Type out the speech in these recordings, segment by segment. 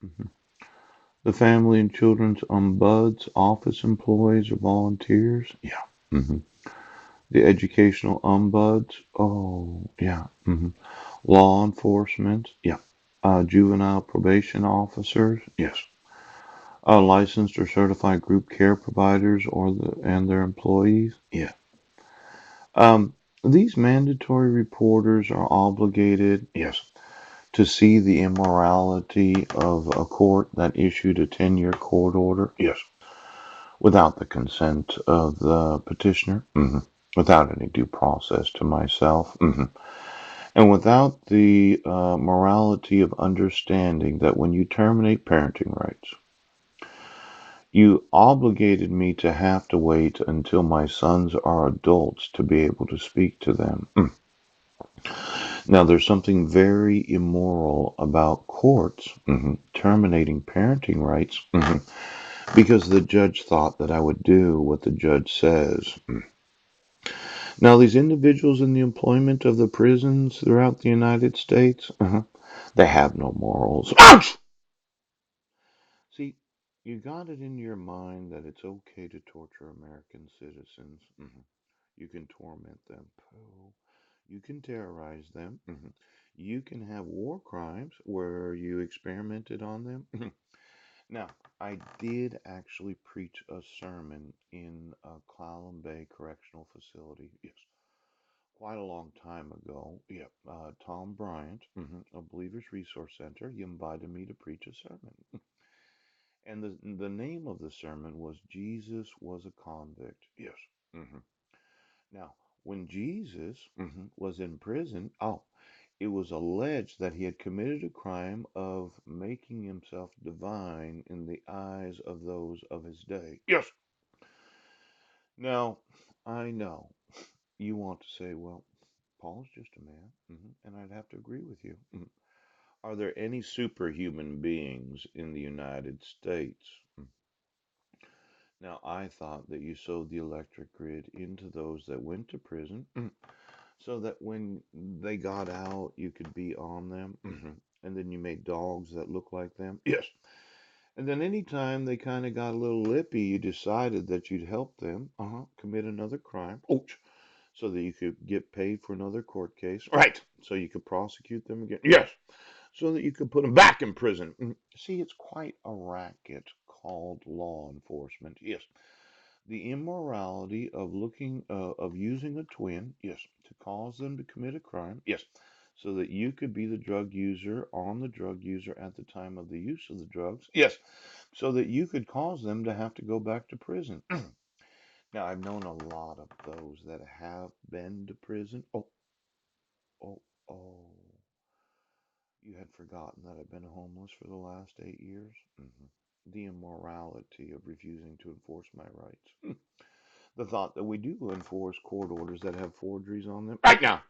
Mhm. The family and children's ombuds, office employees, or volunteers. Yeah. Hmm. The educational ombuds. Oh, yeah. Hmm. Law enforcement. Yeah. Juvenile probation officers. Yes. Licensed or certified group care providers and their employees. Yeah. Um, these mandatory reporters are obligated. Yes. To see the immorality of a court that issued a 10-year court order. Yes. Without the consent of the petitioner. Hmm. Without any due process to myself. Hmm. And without the morality of understanding that when you terminate parenting rights, you obligated me to have to wait until my sons are adults to be able to speak to them. Now, there's something very immoral about courts terminating parenting rights because the judge thought that I would do what the judge says. Now, these individuals in the employment of the prisons throughout the United States, they have no morals. Ouch! See, you got it in your mind that it's okay to torture American citizens. You can torment them. Oh, you can terrorize them. You can have war crimes where you experimented on them. Now, I did actually preach a sermon in Clallam Bay Correctional Facility. Yes, quite a long time ago. Yep, Tom Bryant of Believers Resource Center, he invited me to preach a sermon. And the name of the sermon was Jesus Was a Convict. Yes. hmm Now, when Jesus was in prison, it was alleged that he had committed a crime of making himself divine in the eyes of those of his day. Yes. Now, I know you want to say, well, Paul's just a man, and I'd have to agree with you. Are there any superhuman beings in the United States? Now, I thought that you sewed the electric grid into those that went to prison so that when they got out, you could be on them. And then you made dogs that look like them. Yes. And then anytime they kind of got a little lippy, you decided that you'd help them commit another crime. Ouch. So that you could get paid for another court case. Right. So you could prosecute them again. Yes. So that you could put them back in prison. See, it's quite a racket called law enforcement. Yes. The immorality of using a twin, yes, to cause them to commit a crime, yes, so that you could be the drug user on the drug user at the time of the use of the drugs, yes, so that you could cause them to have to go back to prison. Now, I've known a lot of those that have been to prison. Oh, oh, you had forgotten that I've been homeless for the last 8 years? The immorality of refusing to enforce my rights. The thought that we do enforce court orders that have forgeries on them. Right now,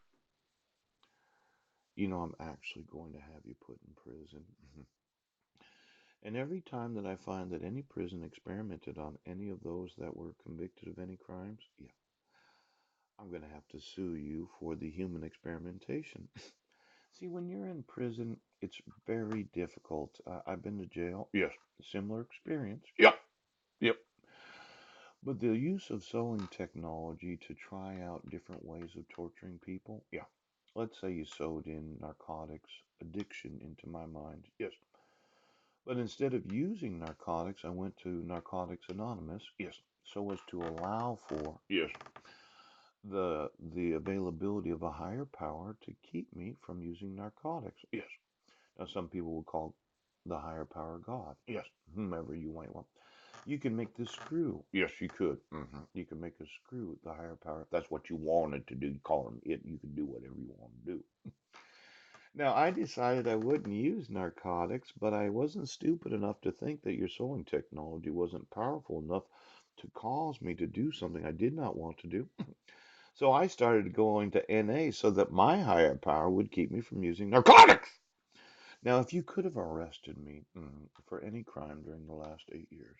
I'm actually going to have you put in prison. And every time that I find that any prison experimented on any of those that were convicted of any crimes, yeah, I'm going to have to sue you for the human experimentation. See, when you're in prison, it's very difficult. I've been to jail. Yes, similar experience. Yep, yep. But the use of sewing technology to try out different ways of torturing people, yeah. Let's say you sewed in narcotics addiction into my mind. Yes. But instead of using narcotics, I went to Narcotics Anonymous. Yes. So as to allow for yes the availability of a higher power to keep me from using narcotics. Yes. Now some people would call the higher power God. Yes. Whomever you might want. You can make this screw. Yes, you could. You can make a screw with the higher power. If that's what you wanted to do. You call them it. You can do whatever you want to do. Now, I decided I wouldn't use narcotics, but I wasn't stupid enough to think that your sewing technology wasn't powerful enough to cause me to do something I did not want to do. So I started going to NA so that my higher power would keep me from using narcotics. Now, if you could have arrested me for any crime during the last 8 years,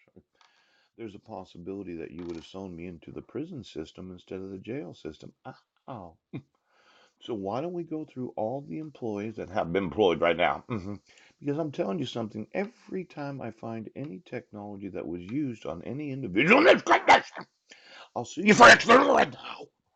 there's a possibility that you would have sewn me into the prison system instead of the jail system. So why don't we go through all the employees that have been employed right now? Because I'm telling you something, every time I find any technology that was used on any individual in this goodness, I'll sue you for extortion.